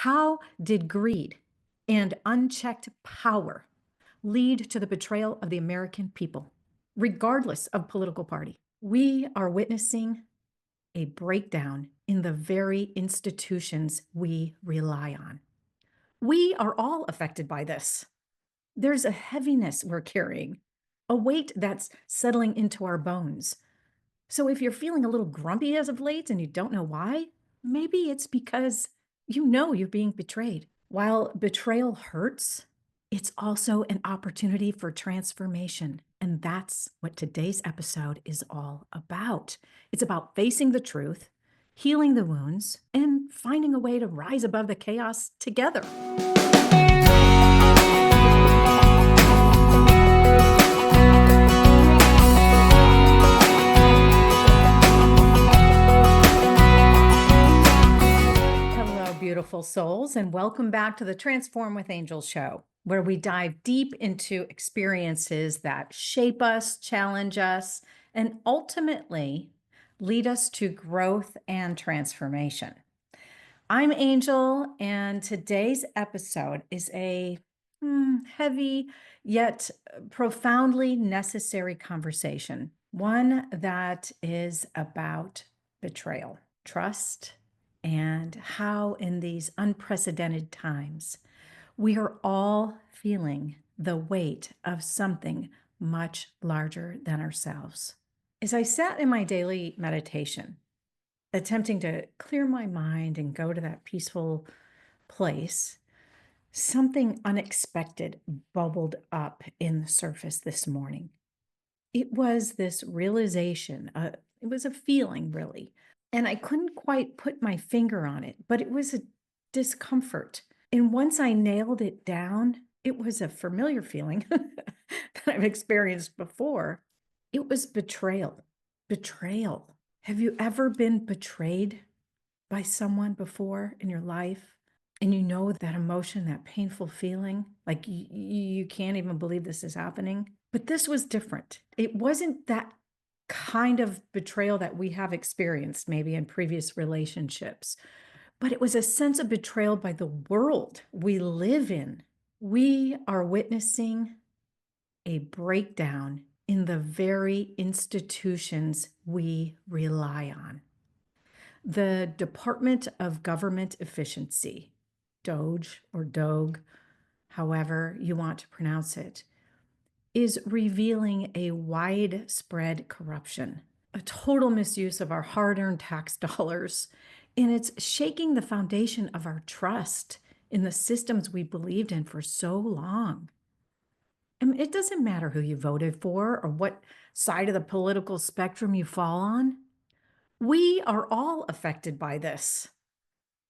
How did greed and unchecked power lead to the betrayal of the American people, regardless of political party? We are witnessing a breakdown in the very institutions we rely on. We are all affected by this. There's a heaviness we're carrying, a weight that's settling into our bones. So if you're feeling a little grumpy as of late and you don't know why, maybe it's because you know you're being betrayed. While betrayal hurts, it's also an opportunity for transformation. And that's what today's episode is all about. It's about facing the truth, healing the wounds, and finding a way to rise above the chaos together. Beautiful souls, and welcome back to the Transform with Angels show, where we dive deep into experiences that shape us, challenge us, and ultimately lead us to growth and transformation. I'm Angel, and today's episode is a heavy yet profoundly necessary conversation, one that is about betrayal, trust, and how in these unprecedented times, we are all feeling the weight of something much larger than ourselves. As I sat in my daily meditation, attempting to clear my mind and go to that peaceful place, something unexpected bubbled up in the surface this morning. It was this realization, it was a feeling really, and I couldn't quite put my finger on it, but it was a discomfort. And once I nailed it down, it was a familiar feeling that I've experienced before. It was betrayal. Betrayal. Have you ever been betrayed by someone before in your life? And you know that emotion, that painful feeling, like you can't even believe this is happening. But this was different. It wasn't that kind of betrayal that we have experienced maybe in previous relationships, but it was a sense of betrayal by the world we live in. We are witnessing a breakdown in the very institutions we rely on. The Department of Government Efficiency, DOGE or DOG, however you want to pronounce it, is revealing a widespread corruption, a total misuse of our hard-earned tax dollars, and it's shaking the foundation of our trust in the systems we believed in for so long. I mean, it doesn't matter who you voted for or what side of the political spectrum you fall on. We are all affected by this.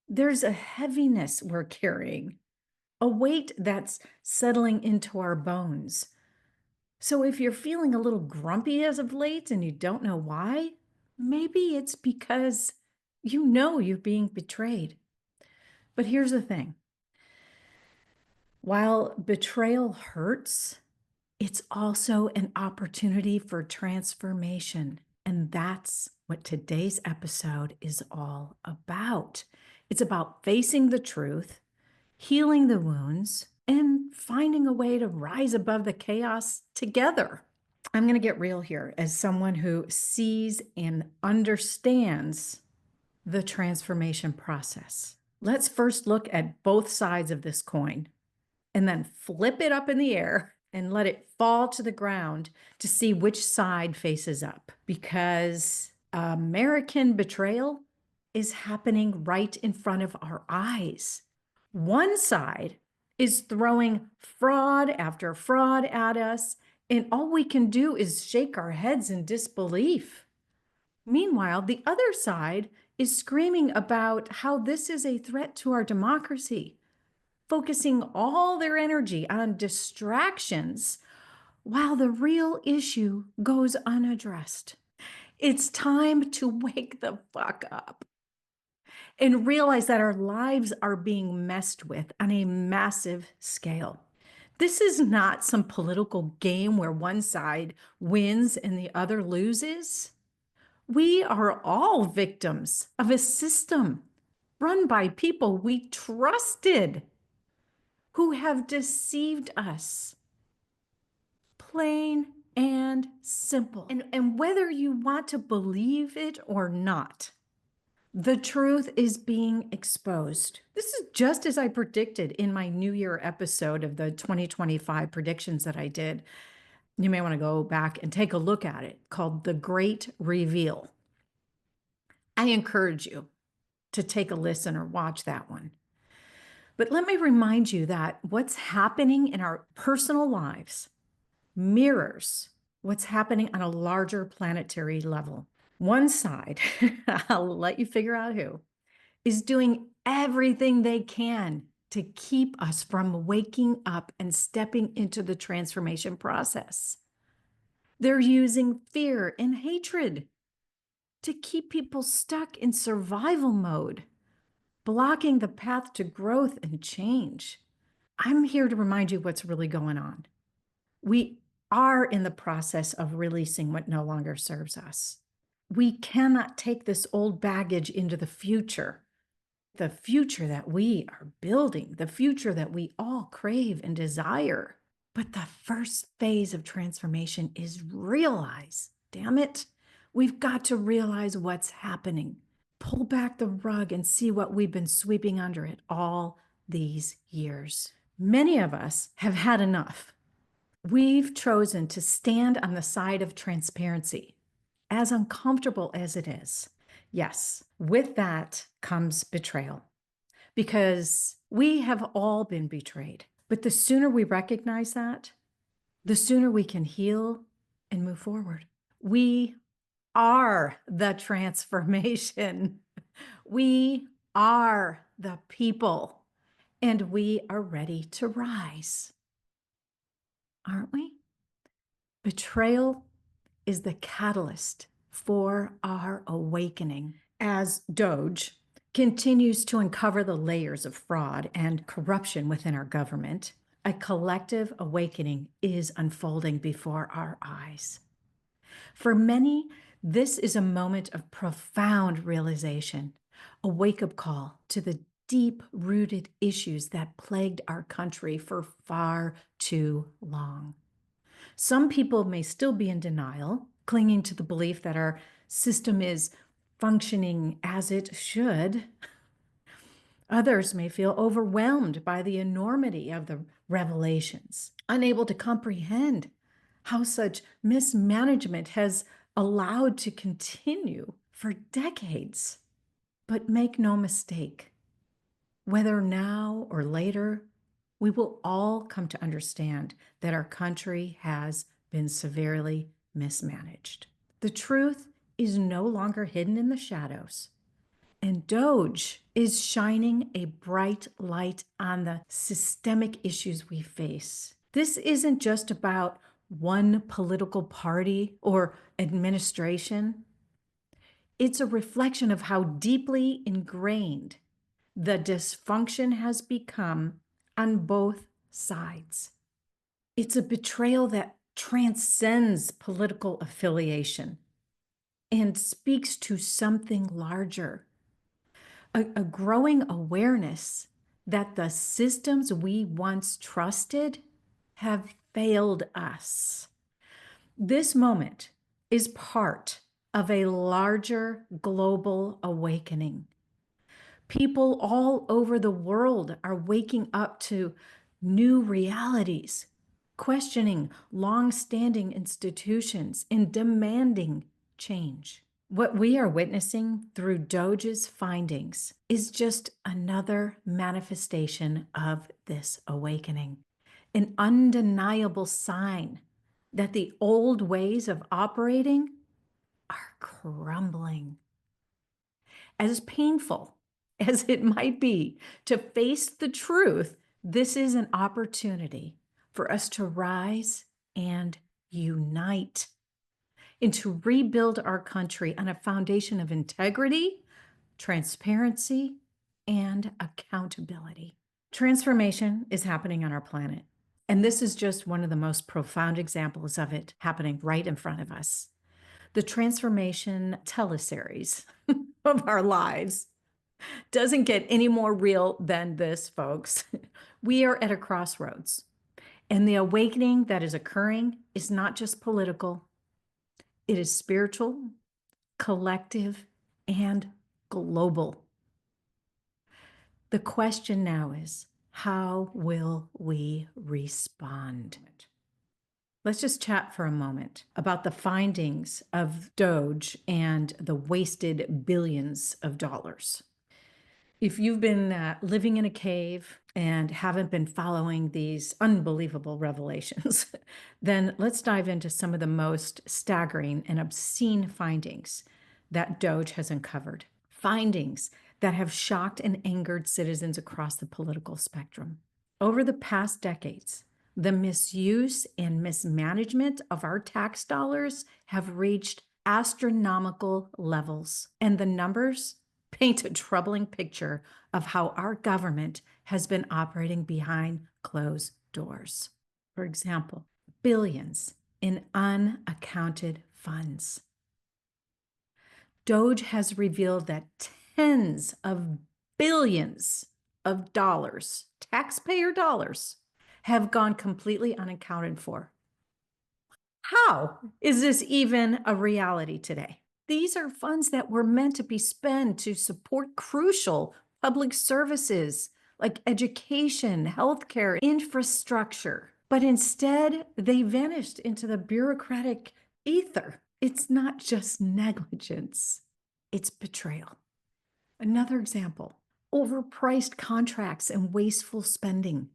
There's a heaviness we're carrying, a weight that's settling into our bones. So if you're feeling a little grumpy as of late and you don't know why, maybe it's because you know you're being betrayed. But here's the thing. While betrayal hurts, it's also an opportunity for transformation. And that's what today's episode is all about. It's about facing the truth, healing the wounds, and finding a way to rise above the chaos together. I'm going to get real here as someone who sees and understands the transformation process. Let's first look at both sides of this coin and then flip it up in the air and let it fall to the ground to see which side faces up, because American betrayal is happening right in front of our eyes. One side is throwing fraud after fraud at us, and all we can do is shake our heads in disbelief. Meanwhile, the other side is screaming about how this is a threat to our democracy, focusing all their energy on distractions while the real issue goes unaddressed. It's time to wake the fuck up and realize that our lives are being messed with on a massive scale. This is not some political game where one side wins and the other loses. We are all victims of a system run by people we trusted who have deceived us. Plain and simple. And whether you want to believe it or not, the truth is being exposed. This is just as I predicted in my New Year episode of the 2025 predictions that I did. You may want to go back and take a look at it, called The Great Reveal. I encourage you to take a listen or watch that one. But let me remind you that what's happening in our personal lives mirrors what's happening on a larger planetary level. One side, I'll let you figure out who, is doing everything they can to keep us from waking up and stepping into the transformation process. They're using fear and hatred to keep people stuck in survival mode, blocking the path to growth and change. I'm here to remind you what's really going on. We are in the process of releasing what no longer serves us. We cannot take this old baggage into the future that we are building, the future that we all crave and desire. But the first phase of transformation is realize, damn it, we've got to realize what's happening. Pull back the rug and see what we've been sweeping under it all these years. Many of us have had enough. We've chosen to stand on the side of transparency, as uncomfortable as it is. Yes, with that comes betrayal, because we have all been betrayed. But the sooner we recognize that, the sooner we can heal and move forward. We are the transformation. We are the people, and we are ready to rise. Aren't we? Betrayal is the catalyst for our awakening. As D.O.G.E continues to uncover the layers of fraud and corruption within our government, a collective awakening is unfolding before our eyes. For many, this is a moment of profound realization, a wake-up call to the deep-rooted issues that plagued our country for far too long. Some people may still be in denial, clinging to the belief that our system is functioning as it should. Others may feel overwhelmed by the enormity of the revelations, unable to comprehend how such mismanagement has allowed to continue for decades. But make no mistake, whether now or later, we will all come to understand that our country has been severely mismanaged. The truth is no longer hidden in the shadows, and D.O.G.E is shining a bright light on the systemic issues we face. This isn't just about one political party or administration. It's a reflection of how deeply ingrained the dysfunction has become on both sides. It's a betrayal that transcends political affiliation and speaks to something larger, a growing awareness that the systems we once trusted have failed us. This moment is part of a larger global awakening. People all over the world are waking up to new realities, questioning long-standing institutions, and demanding change. What we are witnessing through D.O.G.E's findings is just another manifestation of this awakening, an undeniable sign that the old ways of operating are crumbling. As painful as it might be to face the truth, this is an opportunity for us to rise and unite and to rebuild our country on a foundation of integrity, transparency, and accountability. Transformation is happening on our planet, and this is just one of the most profound examples of it happening right in front of us. The transformation teleseries of our lives Doesn't get any more real than this, folks. We are at a crossroads, and the awakening that is occurring is not just political, it is spiritual, collective, and global. The question now is, how will we respond? Let's just chat for a moment about the findings of DOGE and the wasted billions of dollars. If you've been living in a cave and haven't been following these unbelievable revelations, then let's dive into some of the most staggering and obscene findings that DOGE has uncovered. Findings that have shocked and angered citizens across the political spectrum. Over the past decades, the misuse and mismanagement of our tax dollars have reached astronomical levels, and the numbers paint a troubling picture of how our government has been operating behind closed doors. For example, billions in unaccounted funds. DOGE has revealed that tens of billions of dollars, taxpayer dollars, have gone completely unaccounted for. How is this even a reality today? These are funds that were meant to be spent to support crucial public services like education, healthcare, infrastructure. But instead, they vanished into the bureaucratic ether. It's not just negligence, it's betrayal. Another example, overpriced contracts and wasteful spending.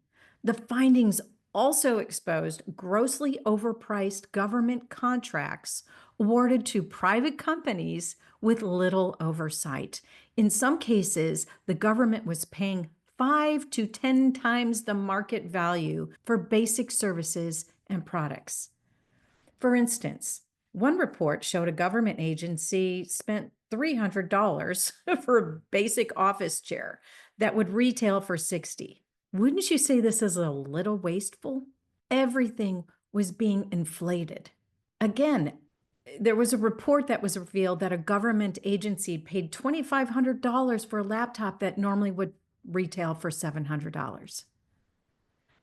The findings also exposed grossly overpriced government contracts awarded to private companies with little oversight. In some cases, the government was paying 5 to 10 times the market value for basic services and products. For instance, one report showed a government agency spent $300 for a basic office chair that would retail for $60. Wouldn't you say this is a little wasteful? Everything was being inflated. Again, there was a report that was revealed that a government agency paid $2,500 for a laptop that normally would retail for $700.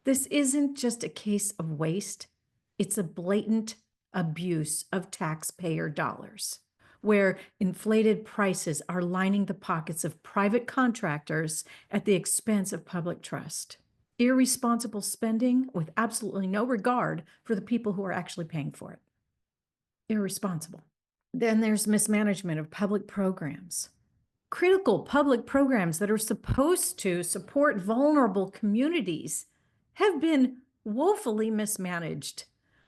This isn't just a case of waste, it's a blatant abuse of taxpayer dollars, where inflated prices are lining the pockets of private contractors at the expense of public trust. Irresponsible spending with absolutely no regard for the people who are actually paying for it. Irresponsible. Then there's mismanagement of public programs. Critical public programs that are supposed to support vulnerable communities have been woefully mismanaged,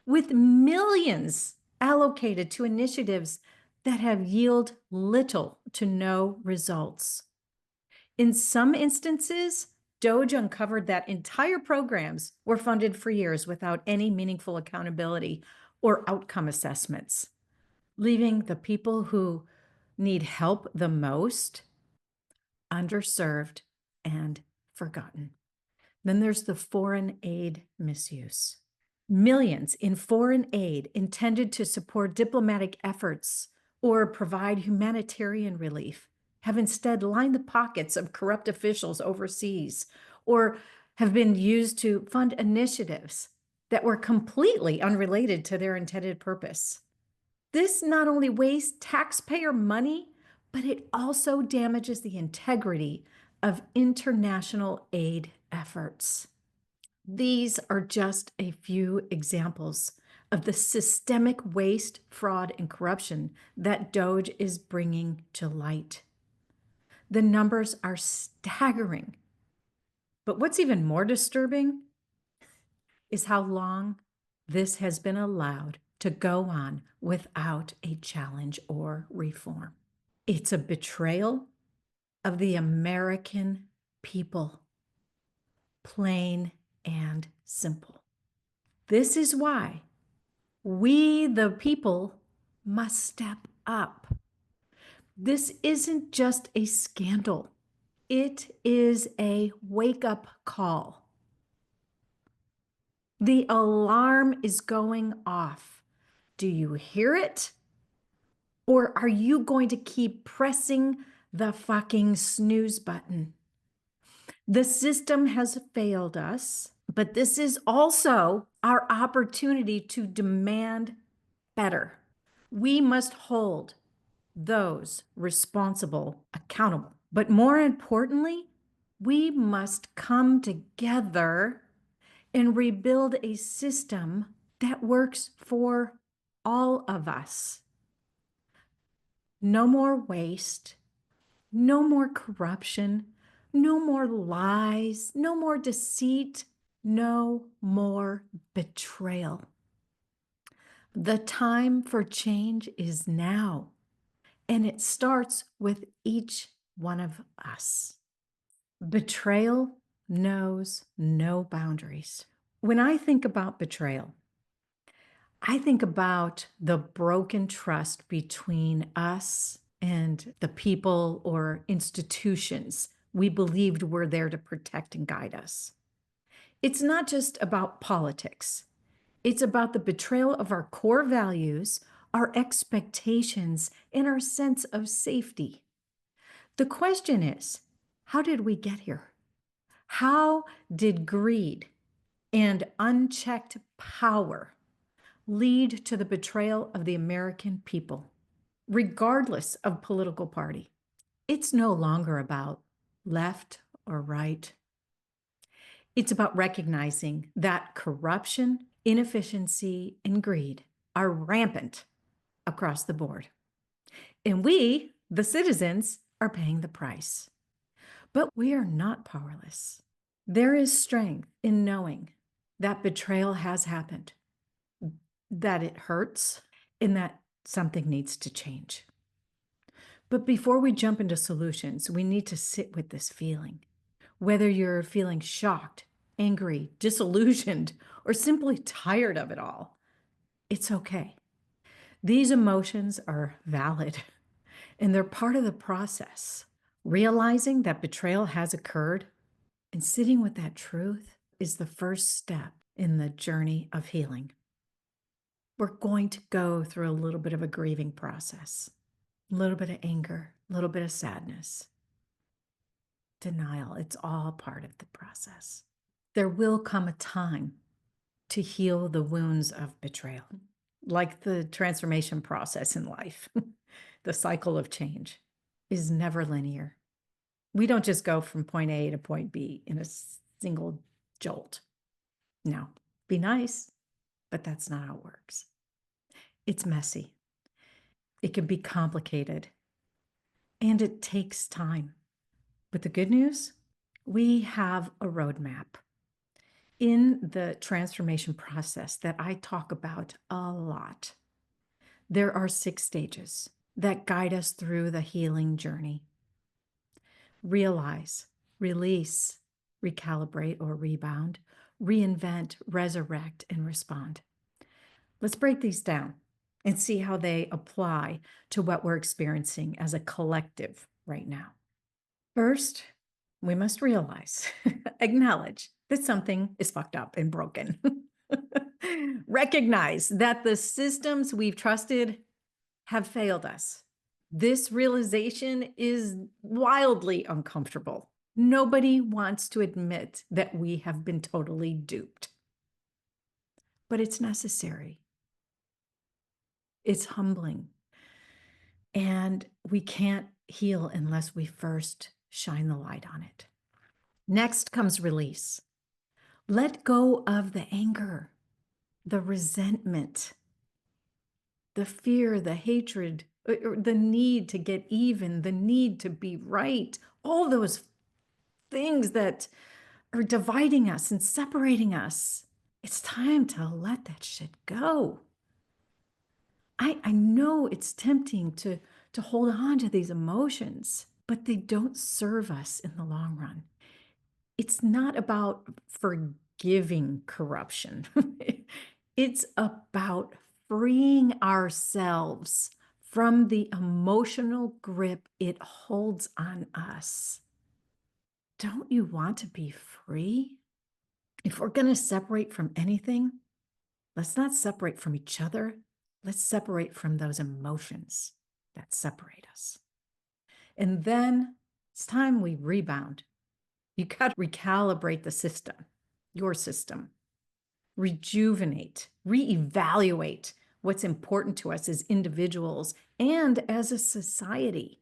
with millions allocated to initiatives that have yielded little to no results. In some instances, DOGE uncovered that entire programs were funded for years without any meaningful accountability or outcome assessments, leaving the people who need help the most underserved and forgotten. Then there's the foreign aid misuse. Millions in foreign aid intended to support diplomatic efforts or provide humanitarian relief have instead lined the pockets of corrupt officials overseas or have been used to fund initiatives that were completely unrelated to their intended purpose. This not only wastes taxpayer money, but it also damages the integrity of international aid efforts. These are just a few examples of the systemic waste, fraud, and corruption that DOGE is bringing to light. The numbers are staggering. But what's even more disturbing is how long this has been allowed to go on without a challenge or reform. It's a betrayal of the American people, plain and simple. This is why we, the people, must step up. This isn't just a scandal. It is a wake-up call. The alarm is going off. Do you hear it? Or are you going to keep pressing the fucking snooze button. The system has failed us, but this is also our opportunity to demand better. We must hold those responsible accountable. But more importantly, we must come together and rebuild a system that works for all of us. No more waste, no more corruption, no more lies, no more deceit, no more betrayal. The time for change is now, and it starts with each one of us. Betrayal knows no boundaries. When I think about betrayal, I think about the broken trust between us and the people or institutions we believed were there to protect and guide us. It's not just about politics. It's about the betrayal of our core values, our expectations, and our sense of safety. The question is, how did we get here? How did greed and unchecked power lead to the betrayal of the American people, regardless of political party? It's no longer about left or right. It's about recognizing that corruption, inefficiency, and greed are rampant across the board. And we, the citizens, are paying the price. But we are not powerless. There is strength in knowing that betrayal has happened, that it hurts, and that something needs to change. But before we jump into solutions, we need to sit with this feeling. Whether you're feeling shocked, angry, disillusioned, or simply tired of it all, it's okay. These emotions are valid and they're part of the process. Realizing that betrayal has occurred and sitting with that truth is the first step in the journey of healing. We're going to go through a little bit of a grieving process, a little bit of anger, a little bit of sadness, denial. It's all part of the process. There will come a time to heal the wounds of betrayal, like the transformation process in life. The cycle of change is never linear. We don't just go from point A to point B in a single jolt. No, be nice, but that's not how it works. It's messy. It can be complicated, and it takes time. But the good news, we have a roadmap in the transformation process that I talk about a lot. There are 6 stages that guide us through the healing journey. Realize, release, recalibrate or rebound, reinvent, resurrect, and respond. Let's break these down and see how they apply to what we're experiencing as a collective right now. First, we must realize, acknowledge that something is fucked up and broken. Recognize that the systems we've trusted have failed us. This realization is wildly uncomfortable. Nobody wants to admit that we have been totally duped. But it's necessary. It's humbling. And we can't heal unless we first shine the light on it. Next comes release. Let go of the anger, the resentment, the fear, the hatred, the need to get even, the need to be right, all those things that are dividing us and separating us. It's time to let that shit go. I know it's tempting to hold on to these emotions, but they don't serve us in the long run. It's not about forgiving corruption. It's about freeing ourselves from the emotional grip it holds on us. Don't you want to be free? If we're going to separate from anything, let's not separate from each other. Let's separate from those emotions that separate us. And then it's time we rebound. You got to recalibrate the system, your system, rejuvenate, reevaluate what's important to us as individuals and as a society.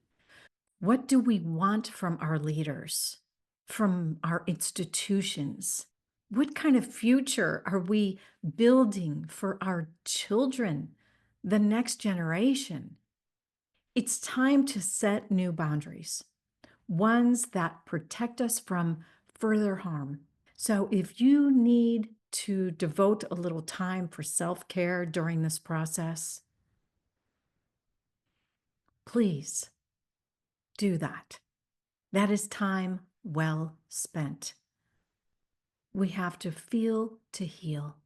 What do we want from our leaders, from our institutions? What kind of future are we building for our children, the next generation? It's time to set new boundaries, ones that protect us from further harm. So if you need to devote a little time for self-care during this process, please do that. That is time well spent. We have to feel to heal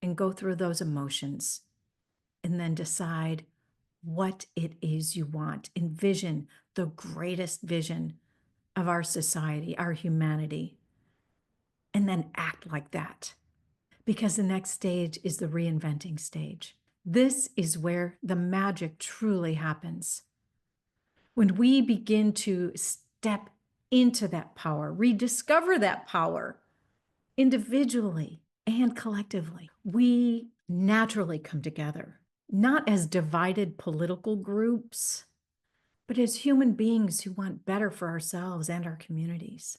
and go through those emotions and then decide what it is you want. Envision the greatest vision of our society, our humanity, and then act like that. Because the next stage is the reinventing stage. This is where the magic truly happens. When we begin to step into that power, rediscover that power individually and collectively, we naturally come together, not as divided political groups, but as human beings who want better for ourselves and our communities.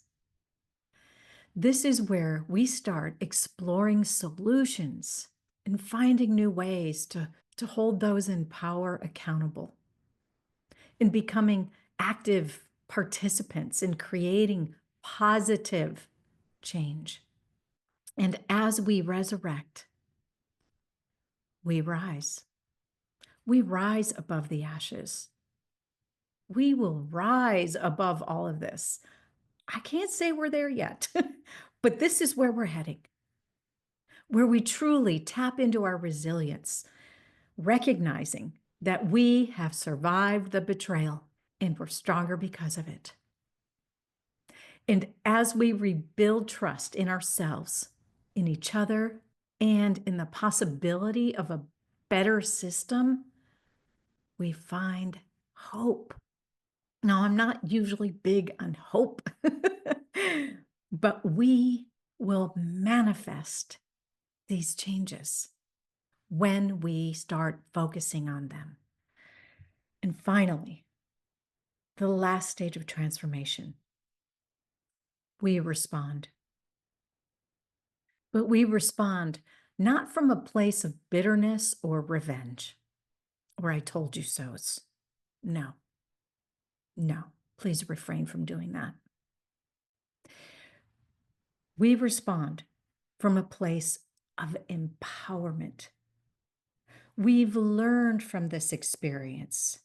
This is where we start exploring solutions and finding new ways to hold those in power accountable and becoming active participants in creating positive change. And as we resurrect, we rise. We rise above the ashes. We will rise above all of this. I can't say we're there yet, but this is where we're heading, where we truly tap into our resilience, recognizing that we have survived the betrayal and we're stronger because of it. And as we rebuild trust in ourselves, in each other, and in the possibility of a better system, we find hope. Now, I'm not usually big on hope, but we will manifest these changes when we start focusing on them. And finally, the last stage of transformation, we respond. But we respond not from a place of bitterness or revenge, or I told you so's. No, no, please refrain from doing that. We respond from a place of empowerment. We've learned from this experience.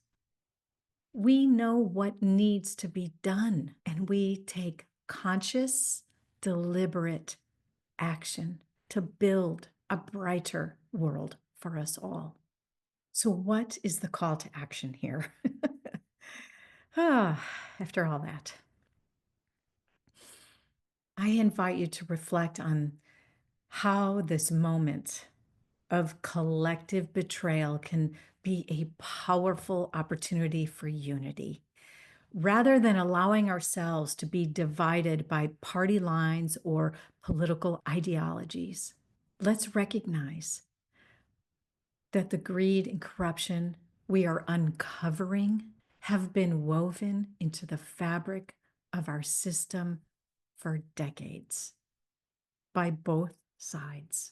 We know what needs to be done, and we take conscious, deliberate action to build a brighter world for us all. So, what is the call to action here? After all that, I invite you to reflect on how this moment of collective betrayal can be a powerful opportunity for unity. Rather than allowing ourselves to be divided by party lines or political ideologies, let's recognize that the greed and corruption we are uncovering have been woven into the fabric of our system for decades by both sides.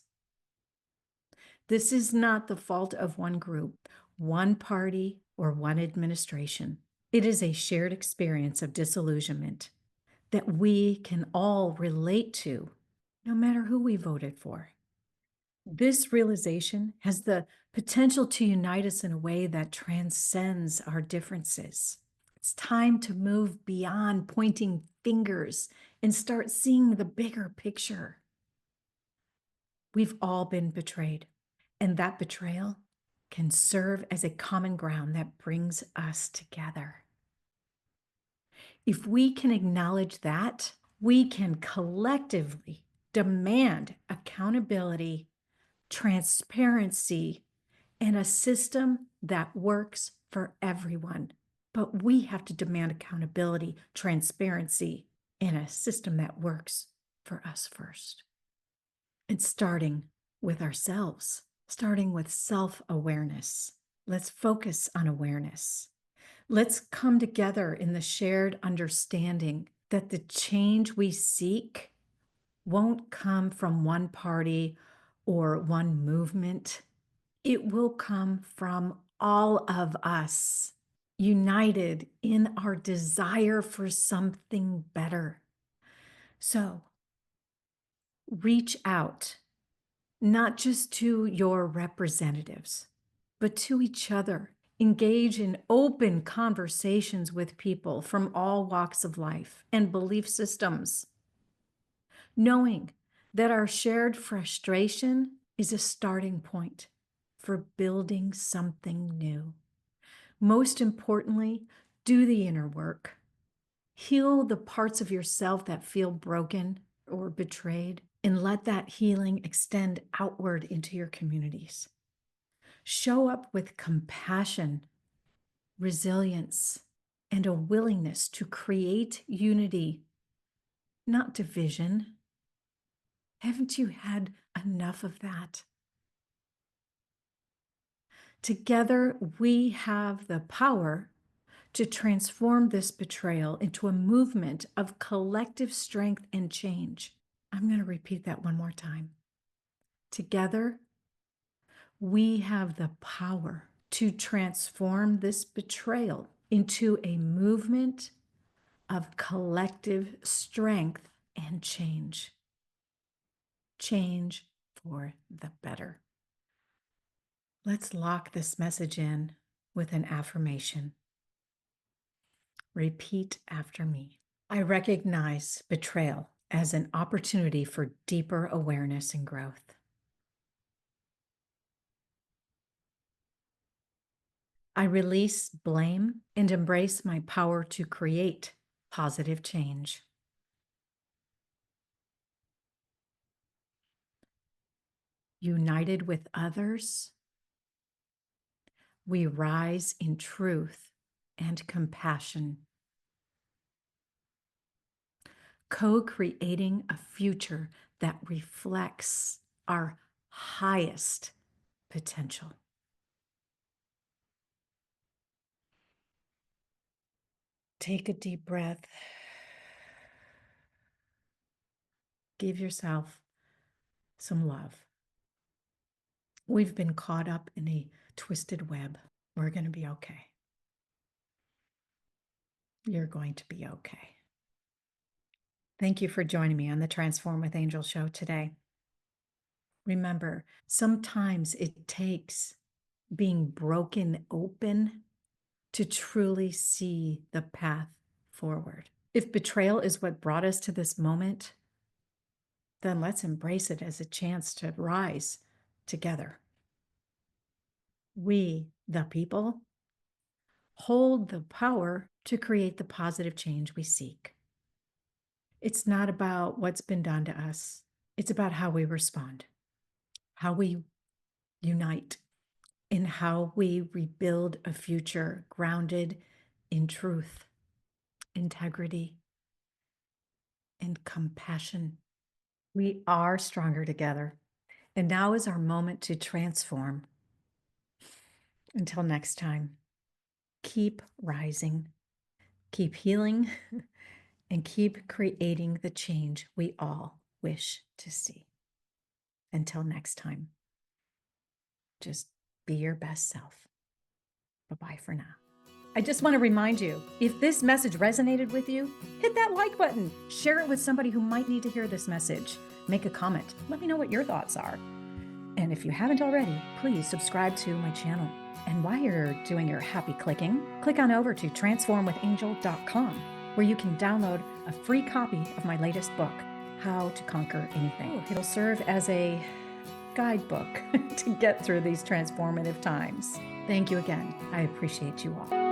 This is not the fault of one group, one party, or one administration. It is a shared experience of disillusionment that we can all relate to, no matter who we voted for. This realization has the potential to unite us in a way that transcends our differences. It's time to move beyond pointing fingers and start seeing the bigger picture. We've all been betrayed, and that betrayal can serve as a common ground that brings us together. If we can acknowledge that, we can collectively demand accountability, transparency, and a system that works for everyone, But we have to demand accountability, transparency, and a system that works for us first. And starting with ourselves, starting with self-awareness. Let's focus on awareness. Let's come together in the shared understanding that the change we seek won't come from one party or one movement. It will come from all of us, united in our desire for something better. So reach out, not just to your representatives, but to each other. Engage in open conversations with people from all walks of life and belief systems, knowing that our shared frustration is a starting point for building something new. Most importantly, do the inner work. Heal the parts of yourself that feel broken or betrayed, and let that healing extend outward into your communities. Show up with compassion, resilience, and a willingness to create unity, not division. Haven't you had enough of that? Together, we have the power to transform this betrayal into a movement of collective strength and change. I'm going to repeat that one more time. Together, we have the power to transform this betrayal into a movement of collective strength and change. Change for the better. Let's lock this message in with an affirmation. Repeat after me. I recognize betrayal as an opportunity for deeper awareness and growth. I release blame and embrace my power to create positive change. United with others, we rise in truth and compassion, co-creating a future that reflects our highest potential. Take a deep breath. Give yourself some love. We've been caught up in a twisted web. We're going to be okay. You're going to be okay. Thank you for joining me on the Transform with Angel show today. Remember, sometimes it takes being broken open to truly see the path forward. If betrayal is what brought us to this moment, then let's embrace it as a chance to rise together. We, the people, hold the power to create the positive change we seek. It's not about what's been done to us. It's about how we respond, how we unite, and how we rebuild a future grounded in truth, integrity, and compassion. We are stronger together. And now is our moment to transform. Until next time, keep rising, keep healing, and keep creating the change we all wish to see. Until next time, just be your best self. Bye-bye for now. I just want to remind you, if this message resonated with you, hit that like button. Share it with somebody who might need to hear this message. Make a comment. Let me know what your thoughts are. And if you haven't already, please subscribe to my channel. And while you're doing your happy clicking, click on over to transformwithangel.com, where you can download a free copy of my latest book, How to Conquer Anything. It'll serve as a guidebook to get through these transformative times. Thank you again. I appreciate you all.